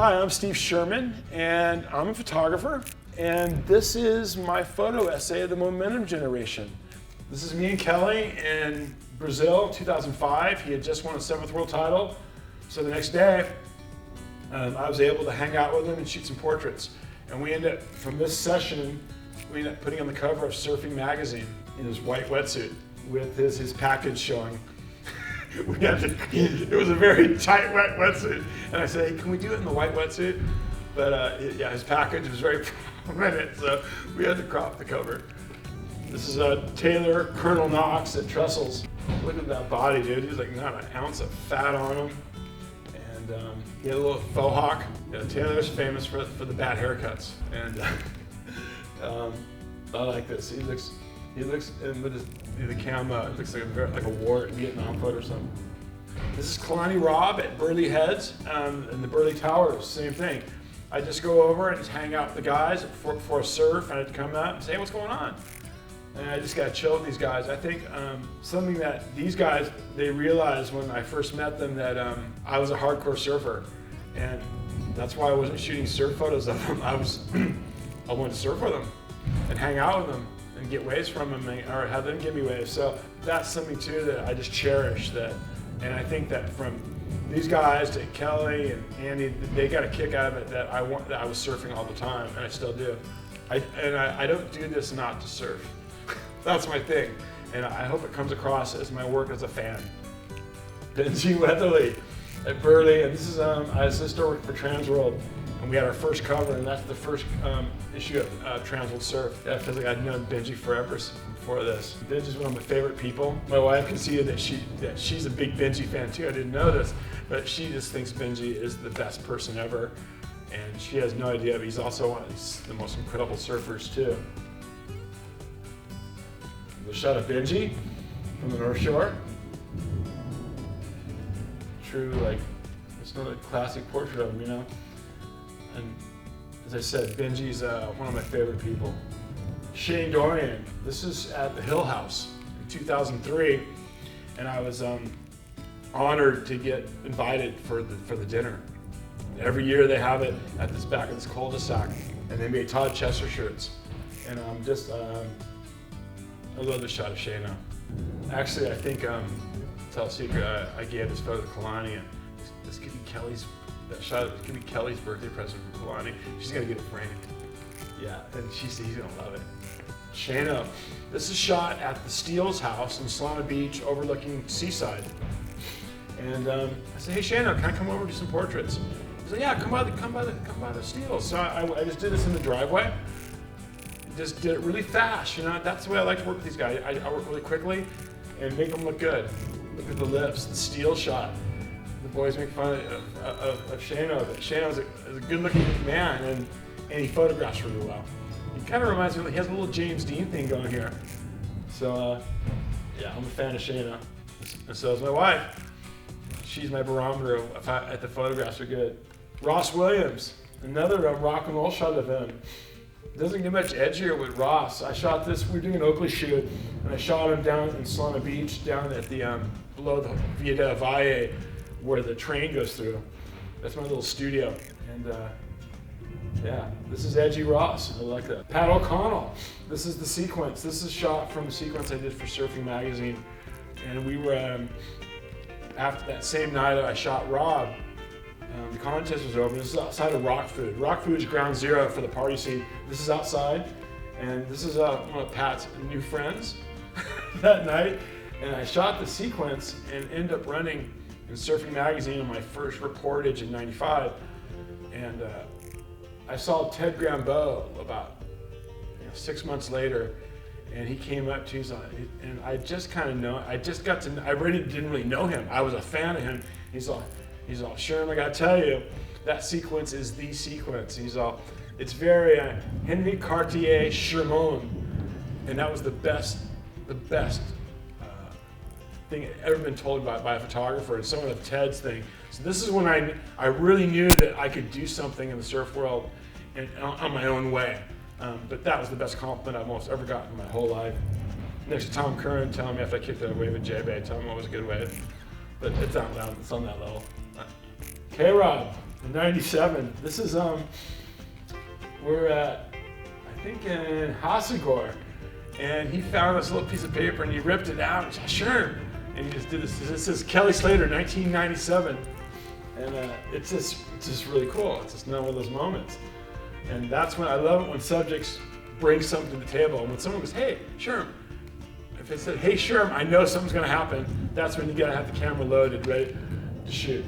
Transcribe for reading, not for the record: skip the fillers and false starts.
Hi, I'm Steve Sherman, and I'm a photographer, and this is my photo essay of the momentum generation. This is me and Kelly in Brazil, 2005. He had just won a 7th world title, so the next day, I was able to hang out with him and shoot some portraits. And we ended up, from this session, we ended up putting on the cover of Surfing magazine in his white wetsuit with his package showing. It was a very tight wetsuit, and I said, hey, can we do it in the white wetsuit? But yeah, his package was very prominent, so we had to crop the cover. This is Taylor Colonel Knox at Trestles. Look at that body, dude. He's like not an ounce of fat on him. And he had a little faux hawk. Yeah, Taylor's famous for the bad haircuts. And I like this. He looks, and with the camo, it looks like a war in Vietnam photo or something. This is Kalani Rob at Burley Heads and the Burley Towers, same thing. I just go over and just hang out with the guys for a surf, and I'd come out and say, hey, what's going on? And I just got to chill with these guys. I think something that these guys, they realized when I first met them that I was a hardcore surfer. And that's why I wasn't shooting surf photos of them. I wanted to surf with them and hang out with them and get waves from them, or have them give me waves. So that's something too that I just cherish. And I think that from these guys to Kelly and Andy, they got a kick out of it that I was surfing all the time, and I still do. I don't do this not to surf. That's my thing, and I hope it comes across as my work as a fan. Benji Weatherly at Burley, and this is I assist work for Transworld, and we had our first cover, and that's the first issue of Transworld Surf. Yeah, I feel like I'd known Benji forever before this. Benji's one of my favorite people. My wife conceded that she's a big Benji fan too. I didn't know this, but she just thinks Benji is the best person ever, and she has no idea, but he's also one of the most incredible surfers too. The shot of Benji from the North Shore. True, like, it's not a classic portrait of him, you know? And as I said, Benji's one of my favorite people. Shane Dorian, this is at the Hill House in 2003, and I was honored to get invited for the dinner. Every year they have it at this back of this cul-de-sac, and they made Todd Chester shirts. And I love the shot of Shayna. Actually, I think, tell a secret, I gave this photo to Kalani, and this could be Kelly's, that shot could be Kelly's birthday present from Kalani. She's gonna get it framed. Yeah, and he's gonna love it. Shayna, this is shot at the Steele's house in Solana Beach overlooking Seaside. And I said, hey Shayna, can I come over and do some portraits? He's like, yeah, come by the Steele's. So I just did this in the driveway. Just did it really fast, you know. That's the way I like to work with these guys. I work really quickly and make them look good. Look at the lips, the Steele shot. The boys make fun of Shano, but Shano is a good-looking man, and he photographs really well. He kind of reminds me, he has a little James Dean thing going here. So yeah, I'm a fan of Shano, and so is my wife. She's my barometer of if the photographs are good. Ross Williams, another rock and roll shot of him. Doesn't get much edgier with Ross. I shot this, we were doing an Oakley shoot, and I shot him down in Solana Beach, down at the, below the Via del Valle, where the train goes through. That's my little studio. And yeah, this is edgy Ross, I like that. Pat O'Connell, this is the sequence. This is shot from the sequence I did for Surfing magazine. And we were, after that same night I shot Rob, the contest was over. This is outside of Rock Food. Rock Food is ground zero for the party scene. This is outside, and this is one of Pat's new friends that night. And I shot the sequence and ended up running in Surfing magazine in my first reportage in '95. And I saw Ted Grambeau about 6 months later, and he came up to me, and I just kind of know, I really didn't really know him. I was a fan of him. He's all, Sherman, I gotta tell you, that sequence is the sequence. It's very Henry Cartier Sherman, and that was the best thing ever been told by a photographer, and some of Ted's thing. So this is when I really knew that I could do something in the surf world on my own way. But that was the best compliment I've almost ever gotten in my whole life. Next to Tom Curran telling me after I kicked a wave at J-Bay, telling me it was a good wave. But it's on that level. K-Rob, In '97. This is we're at, I think, in Hasagor, and he found this little piece of paper and he ripped it out and said, sure. And he just did this. This is Kelly Slater, 1997, and it's just really cool. It's just another one of those moments, and that's when I love it when subjects bring something to the table. And when someone goes, hey, Sherm, if it said, hey, Sherm, I know something's going to happen, that's when you got to have the camera loaded, ready to shoot.